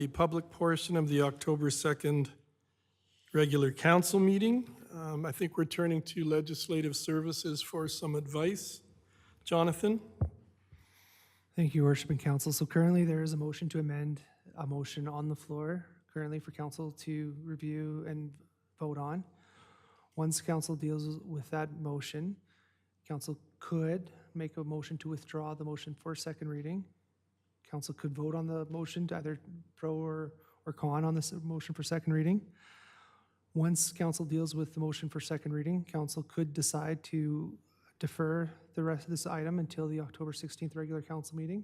The public portion of the October 2nd regular council meeting. I think we're turning to legislative services for some advice. Jonathan? Thank you, Worship and Council. So currently there is a motion to amend a motion on the floor currently for council to review and vote on. Once council deals with that motion, council could make a motion to withdraw the motion for second reading. Council could vote on the motion to either pro or con on this motion for second reading. Once council deals with the motion for second reading, council could decide to defer the rest of this item until the October 16th regular council meeting.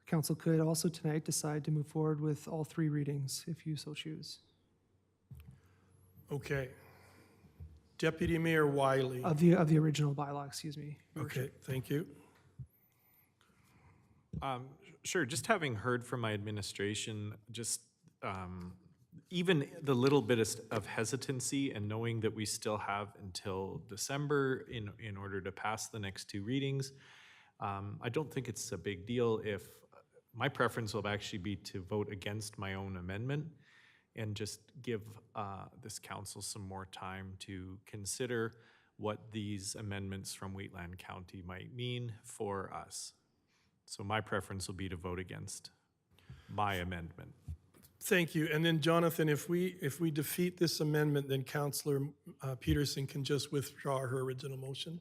Council could also tonight decide to move forward with all three readings if you so choose. Okay. Deputy Mayor Wiley. Of the original bylaw, excuse me. Your Okay, Worship. thank you. Sure, just having heard from my administration, just even the little bit of hesitancy and knowing that we still have until December in order to pass the next two readings, I don't think it's a big deal if my preference will actually be to vote against my own amendment and just give this council some more time to consider what these amendments from Wheatland County might mean for us. So my preference will be to vote against my amendment. Thank you. And then Jonathan, if we defeat this amendment, then Councillor Peterson can just withdraw her original motion.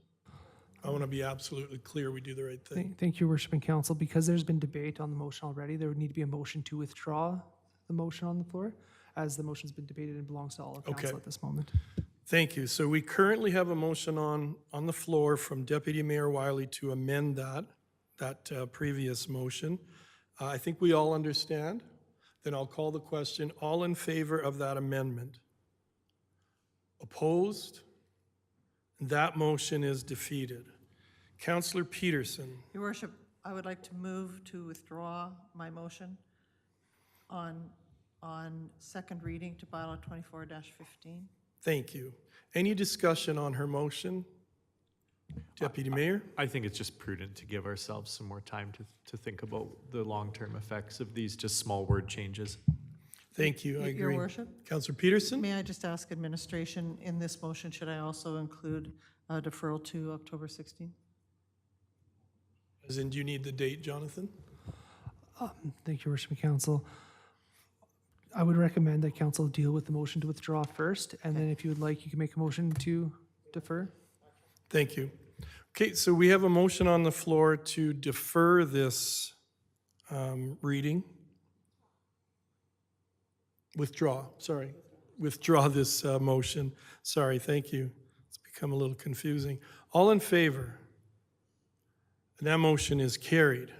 I want to be absolutely clear we do the right thing. Thank you, Worship and Council. Because there's been debate on the motion already, there would need to be a motion to withdraw the motion on the floor, as the motion's been debated and belongs to all of council Okay. at this moment. Thank you. So we currently have a motion on the floor from Deputy Mayor Wiley to amend that previous motion. I think we all understand. Then I'll call the question. All in favor of that amendment? Opposed? That motion is defeated. Councillor Peterson. Your Worship, I would like to move to withdraw my motion on second reading to bylaw 24-15. Thank you. Any discussion on her motion? Deputy Mayor? I think it's just prudent to give ourselves some more time to think about the long-term effects of these just small word changes. Thank you. I Your agree. Worship, Councillor Peterson? may I just ask administration, in this motion, should I also include a deferral to October 16th? As in, do you need the date, Jonathan? Thank you, Worship and Council. I would recommend that council deal with the motion to withdraw first, and then if you would like, you can make a motion to defer. Thank you. Okay, so we have a motion on the floor to defer this reading. Withdraw this motion. Sorry, thank you. It's become a little confusing. All in favor? That motion is carried.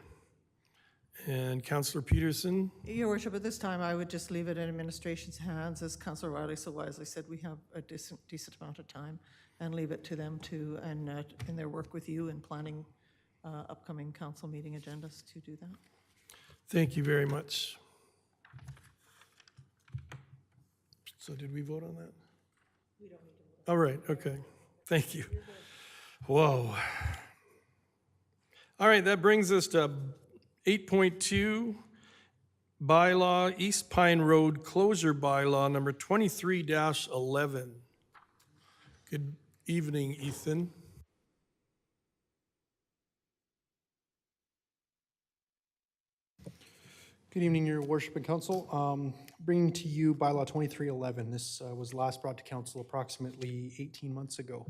And Councillor Peterson? Your Worship, at this time, I would just leave it in administration's hands. As Councillor Riley so wisely said, we have a decent amount of time, and leave it to them to, and in their work with you in planning upcoming council meeting agendas to do that. Thank you very much. So did we vote on that? We don't need to vote. All right, okay. Thank you. Whoa. All right, that brings us to 8.2, bylaw, East Pine Road closure bylaw number 23-11. Good evening, Ethan. Good evening, Your Worship and Council. Bringing to you bylaw 2311. This was last brought to council approximately 18 months ago.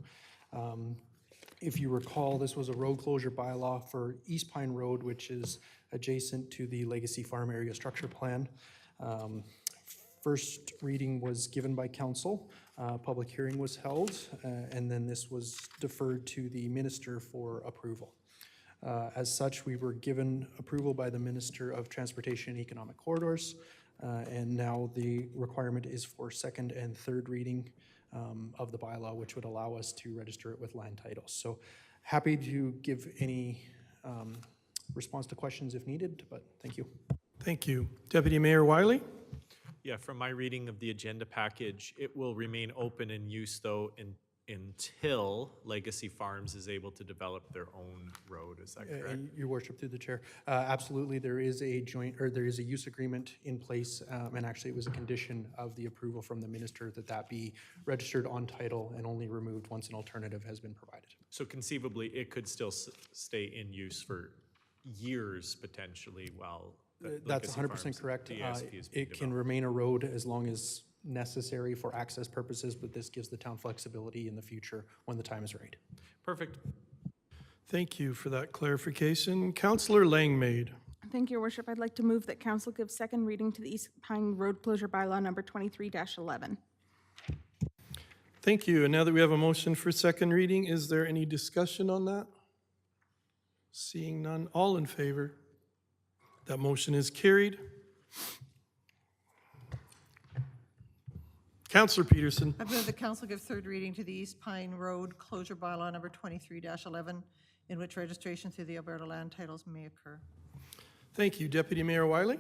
If you recall, this was a road closure bylaw for East Pine Road, which is adjacent to the Legacy Farm Area Structure Plan. First reading was given by council, public hearing was held, and then this was deferred to the minister for approval. As such, we were given approval by the Minister of Transportation and Economic Corridors, and now the requirement is for second and third reading of the bylaw, which would allow us to register it with land titles. So happy to give any response to questions if needed, but thank you. Thank you. Deputy Mayor Wiley? Yeah, from my reading of the agenda package, it will remain open in use though until Legacy Farms is able to develop their own road, is that correct? Your worship, through the chair, absolutely, there is a there is a use agreement in place, and actually it was a condition of the approval from the minister that that be registered on title and only removed once an alternative has been provided. So conceivably, it could still stay in use for years potentially while the That's Legacy 100% Farms correct. DSP is being It can developed. remain a road as long as necessary for access purposes, but this gives the town flexibility in the future when the time is right. Perfect. Thank you for that clarification. Councillor Langmaid. Thank you, Your Worship. I'd like to move that council give second reading to the East Pine Road Closure Bylaw number 23-11. Thank you. And now that we have a motion for second reading, is there any discussion on that? Seeing none, all in favor? That motion is carried. Councillor Peterson. I move the council give third reading to the East Pine Road Closure Bylaw number 23-11, in which registration through the Alberta Land Titles may occur. Thank you. Deputy Mayor Wiley?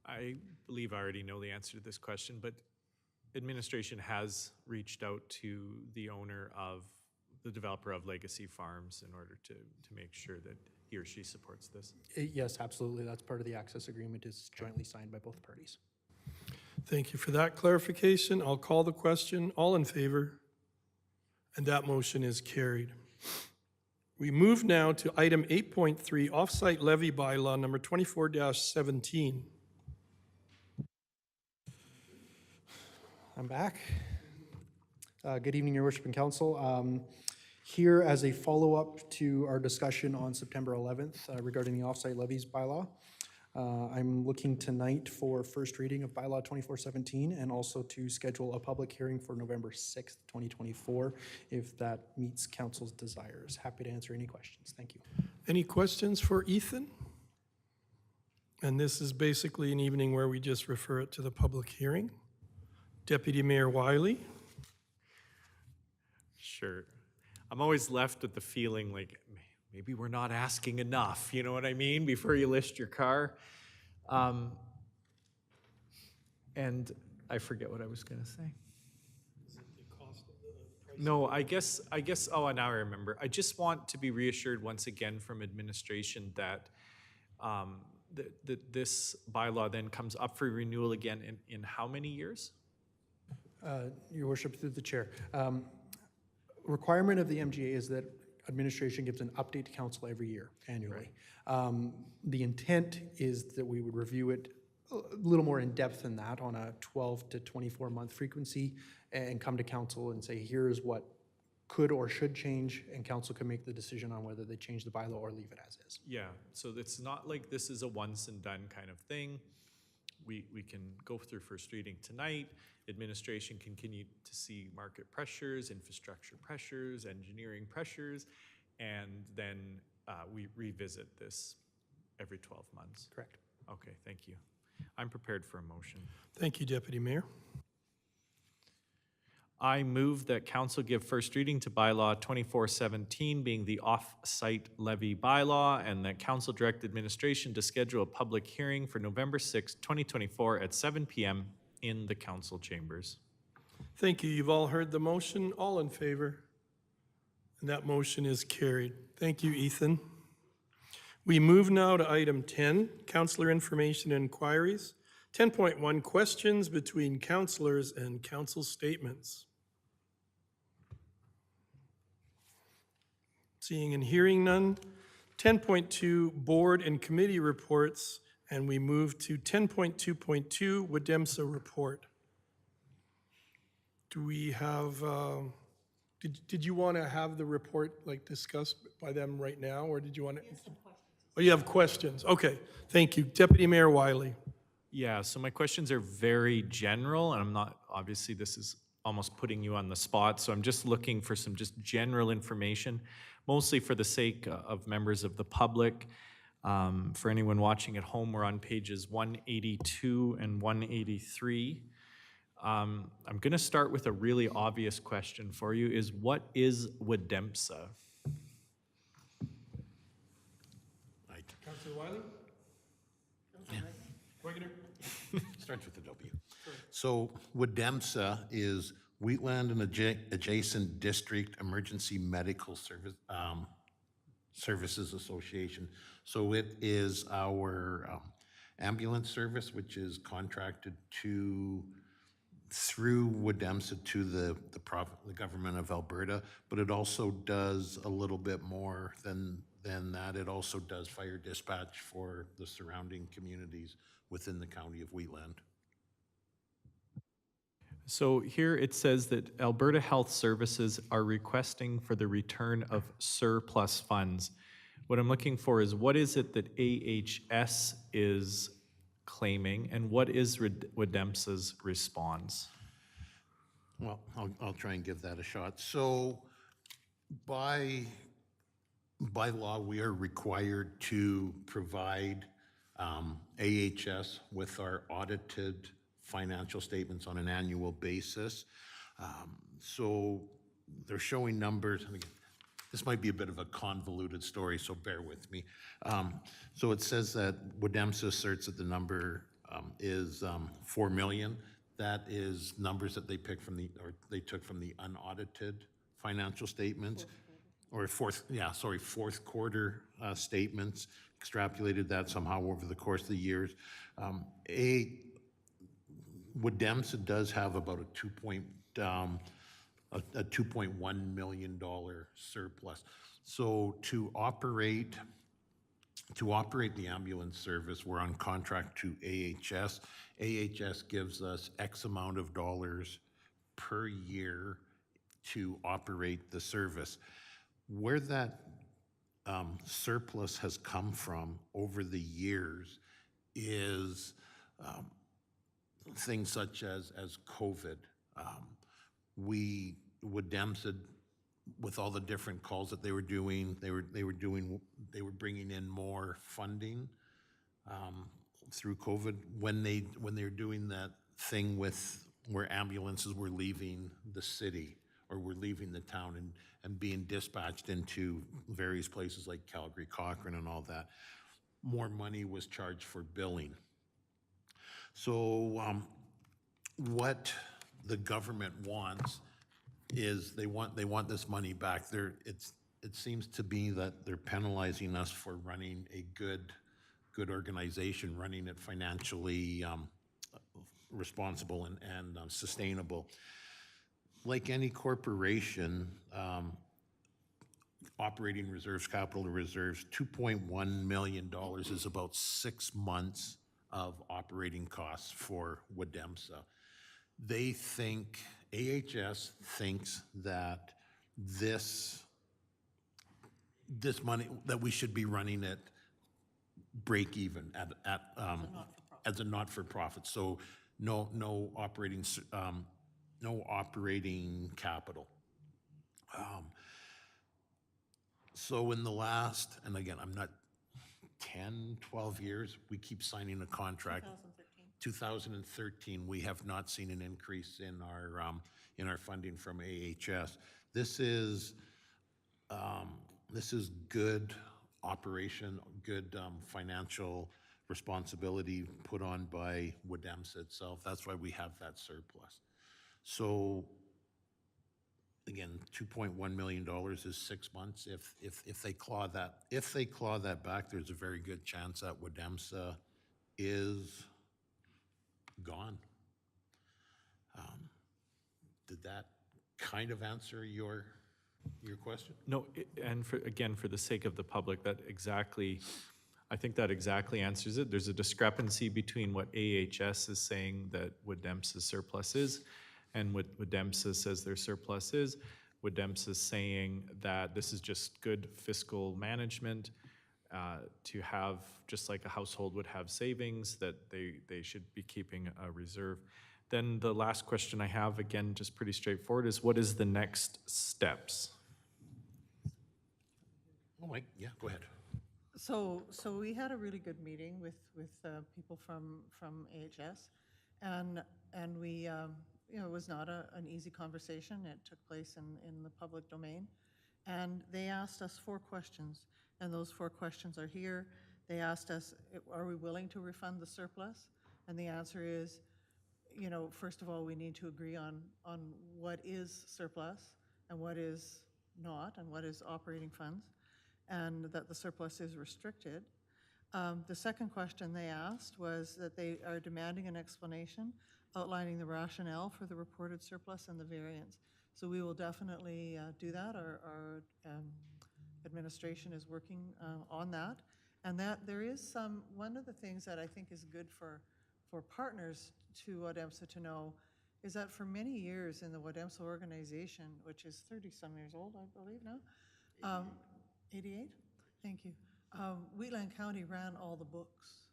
I believe I already know the answer to this question, but administration has reached out to the owner of, the developer of Legacy Farms in order to make sure that he or she supports this. Yes, absolutely, that's part of the access agreement, is jointly signed by both parties. Thank you for that clarification. I'll call the question. All in favor? And that motion is carried. We move now to item 8.3, Offsite Levy Bylaw number 24-17. I'm back. Good evening, Your Worship and Council. Here as a follow-up to our discussion on September 11th regarding the offsite levies bylaw, I'm looking tonight for first reading of bylaw 2417 and also to schedule a public hearing for November 6th, 2024, if that meets council's desires. Happy to answer any questions. Thank you. Any questions for Ethan? And this is basically an evening where we just refer it to the public hearing. Deputy Mayor Wiley? Sure. I'm always left with the feeling like maybe we're not asking enough, you know what I mean, before you list your car. And I forget what I was gonna say. No, I guess, oh, now I remember. I just want to be reassured once again from administration that that this bylaw then comes up for renewal again in how many years? Your Worship, through the chair. Requirement of the MGA is that administration gives an update to council every year, annually. The intent is that we would review it a little more in depth than that on a 12 to 24 month frequency and come to council and say, here's what could or should change, and council can make the decision on whether they change the bylaw or leave it as is. Yeah, so it's not like this is a once and done kind of thing. We can go through first reading tonight. Administration can continue to see market pressures, infrastructure pressures, engineering pressures, and then we revisit this every 12 months. Correct. Okay, thank you. I'm prepared for a motion. Thank you, Deputy Mayor. I move that council give first reading to bylaw 2417, being the off-site levy bylaw, and that council direct administration to schedule a public hearing for November 6, 2024 at 7 p.m. in the council chambers. Thank you. You've all heard the motion. All in favor? And that motion is carried. Thank you, Ethan. We move now to item 10, councillor information and inquiries. 10.1, questions between councillors and council statements. Seeing and hearing none. 10.2, board and committee reports, and we move to 10.2.2, WDEMSA report. Do we have, did you want to have the report like discussed by them right now, or did you want to? Oh, you have questions. Okay, thank you. Deputy Mayor Wiley. Yeah, so my questions are very general, and I'm not, obviously this is almost putting you on the spot, so I'm just looking for some just general information, mostly for the sake of members of the public. For anyone watching at home, we're on pages 182 and 183. I'm gonna start with a really obvious question for you, is what is WDEMSA? Councillor Wiley? Wegener? Starts with a W. So WDEMSA is Wheatland and Adjacent District Emergency Medical Services Association. So it is our ambulance service, which is contracted through Woodemsa to the government of Alberta, but it also does a little bit more than that. It also does fire dispatch for the surrounding communities within the county of Wheatland. So here it says that Alberta Health Services are requesting for the return of surplus funds. What I'm looking for is what is it that AHS is claiming, and what is Woodemsa's response? Well, I'll try and give that a shot. So by law, we are required to provide AHS with our audited financial statements on an annual basis. So they're showing numbers, and again, this might be a bit of a convoluted story, so bear with me. So it says that Woodemsa asserts that the number is 4 million. That is numbers that they took from the unaudited financial statements, or fourth quarter statements, extrapolated that somehow over the course of the years. Woodemsa does have about a $2.1 million surplus. So to operate the ambulance service, we're on contract to AHS. AHS gives us X amount of dollars per year to operate the service. Where that surplus has come from over the years is things such as COVID. Woodemsa, with all the different calls that they were doing, they were bringing in more funding through COVID. When they were doing that thing where ambulances were leaving the city or were leaving the town and being dispatched into various places like Calgary, Cochrane, and all that, more money was charged for billing. So what the government wants is they want this money back. It seems to be that they're penalizing us for running a good organization, running it financially responsible and sustainable. Like any corporation, operating reserves, capital reserves, $2.1 million is about 6 months of operating costs for Woodemsa. They think, AHS thinks that this money, that we should be running it break even as a not-for-profit. So no operating capital. So in the last, and again, I'm not 10, 12 years, we keep signing a contract. 2013, we have not seen an increase in our funding from AHS. This is good operation, good financial responsibility put on by Woodemsa itself. That's why we have that surplus. So again, $2.1 million is 6 months. If they claw that back, there's a very good chance that Woodemsa is gone. Did that kind of answer your question? No, and for the sake of the public, I think that exactly answers it. There's a discrepancy between what AHS is saying that Woodemsa's surplus is and what Woodemsa says their surplus is. Woodemsa is saying that this is just good fiscal management, to have, just like a household would have savings, that they should be keeping a reserve. Then the last question I have, again, just pretty straightforward, is what is the next steps? Oh, Mike, yeah, go ahead. So we had a really good meeting with people from AHS, and we, it was not an easy conversation. It took place in the public domain, and they asked us 4 questions, and those 4 questions are here. They asked us, are we willing to refund the surplus? And the answer is, you know, first of all, we need to agree on what is surplus and what is not, and what is operating funds, and that the surplus is restricted. The second question they asked was that they are demanding an explanation outlining the rationale for the reported surplus and the variance. So we will definitely do that. Our administration is working on that. And that there is one of the things that I think is good for partners to WADEMSA to know is that for many years in the WADEMSA organization, which is 30-some years old, I believe now, 88? Thank you. Wheatland County ran all the books.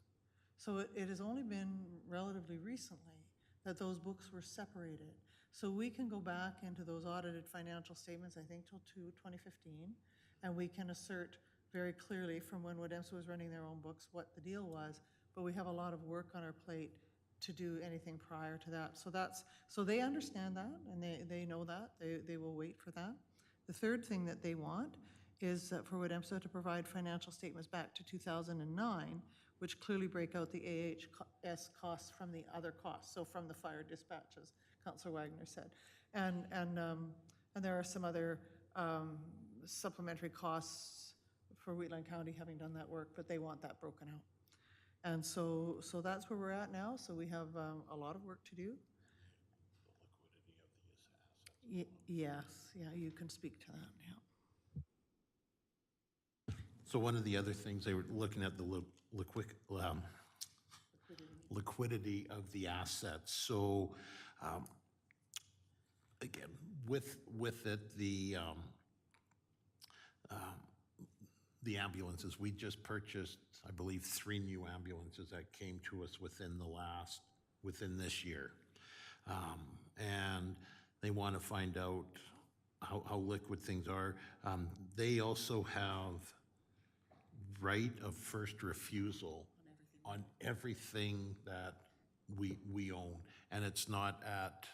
So it has only been relatively recently that those books were separated. So we can go back into those audited financial statements, I think till 2015, and we can assert very clearly from when WADEMSA was running their own books what the deal was, but we have a lot of work on our plate to do anything prior to that. So they understand that, and they know that. They will wait for that. The third thing that they want is for WADEMSA to provide financial statements back to 2009, which clearly break out the AHS costs from the other costs, so from the fire dispatches, Councillor Wagner said. And there are some other supplementary costs for Wheatland County having done that work, but they want that broken out. And so that's where we're at now. So we have a lot of work to do. Yes, yeah, you can speak to that, yeah. So one of the other things, they were looking at the liquidity of the assets. So again, with it, the ambulances, we just purchased, I believe, 3 new ambulances that came to us within this year. And they want to find out how liquid things are. They also have right of first refusal on everything that we own. And it's not at,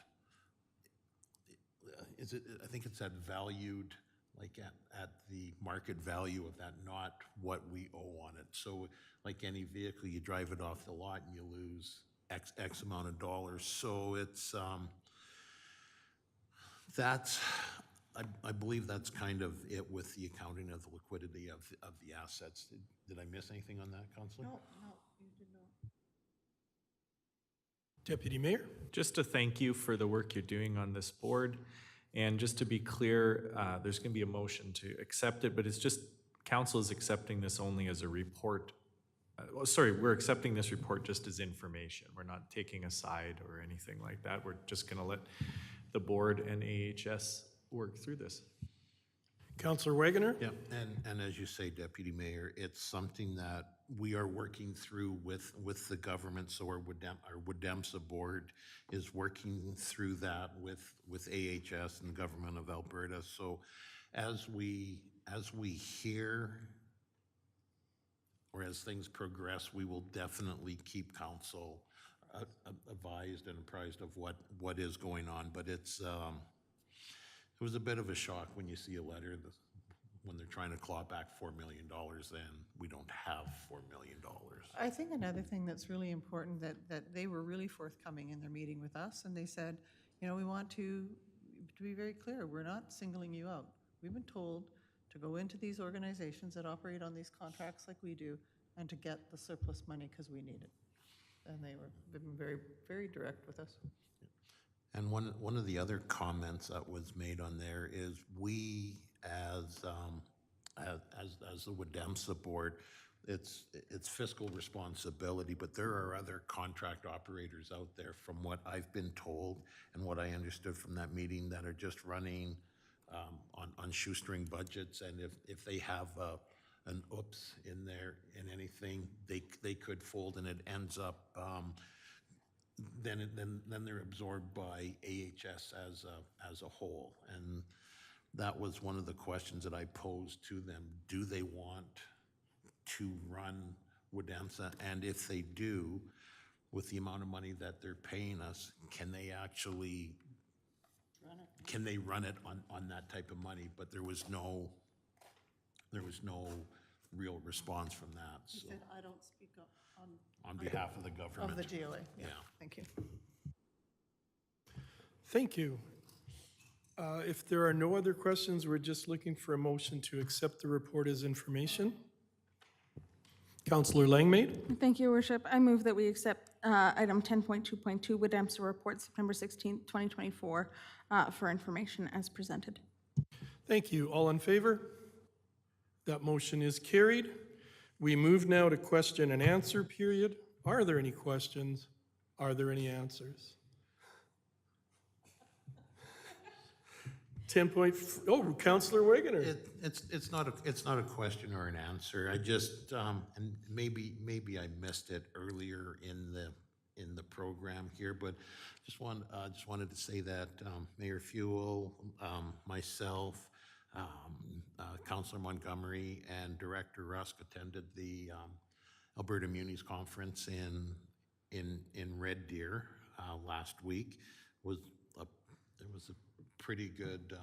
I think it's at valued, like at the market value of that, not what we owe on it. So like any vehicle, you drive it off the lot and you lose X amount of dollars. So it's, I believe that's kind of it with the accounting of the liquidity of the assets. Did I miss anything on that, Councillor? No, you did not. Deputy Mayor? Just to thank you for the work you're doing on this board. And just to be clear, there's going to be a motion to accept it, but it's just, council is accepting this only as a report. We're accepting this report just as information. We're not taking a side or anything like that. We're just going to let the board and AHS work through this. Councillor Wagoner? Yeah, and as you say, Deputy Mayor, it's something that we are working through with the government. So our WADEMSA board is working through that with AHS and the government of Alberta. So as we hear or as things progress, we will definitely keep council advised and apprised of what is going on. But it's it was a bit of a shock when you see a letter when they're trying to claw back $4 million, then we don't have $4 million. I think another thing that's really important that they were really forthcoming in their meeting with us, and they said, you know, we want to be very clear, we're not singling you out. We've been told to go into these organizations that operate on these contracts like we do and to get the surplus money because we need it. And they've been very, very direct with us. And one of the other comments that was made on there is we, as the WADEMSA board, it's fiscal responsibility, but there are other contract operators out there, from what I've been told and what I understood from that meeting, that are just running on shoestring budgets, and if they have an oops in there in anything, they could fold, and it ends up. Then they're absorbed by AHS as a whole. And that was one of the questions that I posed to them. Do they want to run WADEMSA? And if they do, with the amount of money that they're paying us, can they actually run it on that type of money? But there was no real response from that. He So said, I don't speak up on behalf of the government. of the GOA. Yeah. Thank you. Thank you. If there are no other questions, we're just looking for a motion to accept the report as information. Councillor Langmaid? Thank you, Your Worship. I move that we accept item 10.2.2, Wood-Dempster Report, September 16th, 2024, for information as presented. Thank you. All in favor? That motion is carried. We move now to question and answer period. Are there any questions? Are there any answers? 10 point, Councillor Wagoner. It's not a question or an answer. I just, and maybe I missed it earlier in the program here, but just wanted to say that Mayor Fuel, myself, Councillor Montgomery, and Director Rusk attended the Alberta Munis Conference in Red Deer last week. It was a pretty good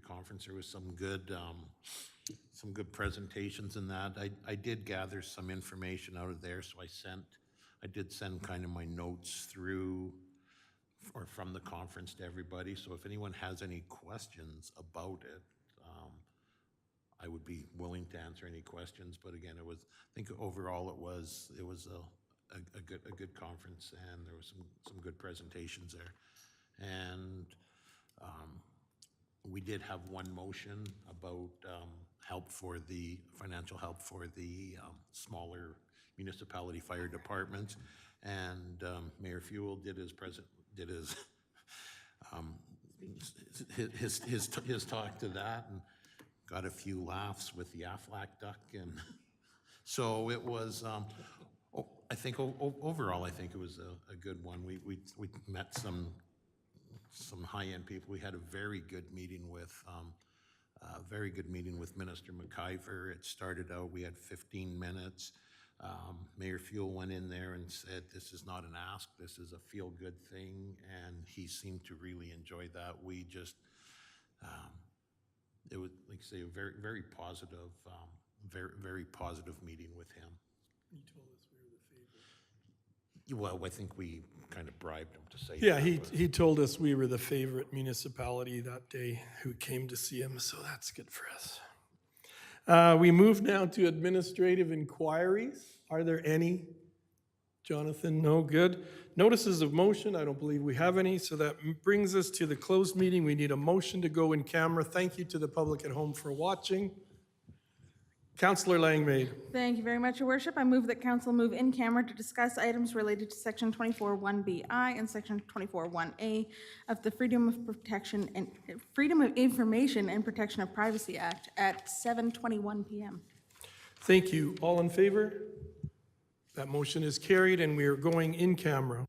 conference. There was some good presentations in that. I did gather some information out of there, so I did send kind of my notes through or from the conference to everybody. So if anyone has any questions about it, I would be willing to answer any questions. But again, I think overall it was a good conference, and there was some good presentations there. And we did have one motion about financial help for the smaller municipality fire departments, and Mayor Fuel did his talk to that and got a few laughs with the Aflac duck, and so it was. I think overall, I think it was a good one. We met some high-end people. We had a very good meeting with Minister McIver. It started out, we had 15 minutes. Mayor Fuel went in there and said, "This is not an ask, this is a feel-good thing," and he seemed to really enjoy that. We just, it was, like I say, a very, very positive, very positive meeting with him. He told us we were the favorite. Well, I think we kind of bribed him to say Yeah, that. he told us we were the favorite municipality that day who came to see him, so that's good for us. We move now to administrative inquiries. Are there any? Jonathan, no, good. Notices of motion, I don't believe we have any, so that brings us to the closed meeting. We need a motion to go in camera. Thank you to the public at home for watching. Councillor Langmaid. Thank you very much, Your Worship. I move that council move in camera to discuss items related to Section 24(1)BI and Section 24(1)A of the Freedom of Information and Protection of Privacy Act at 7:21 p.m. Thank you. All in favor? That motion is carried, and we are going in camera.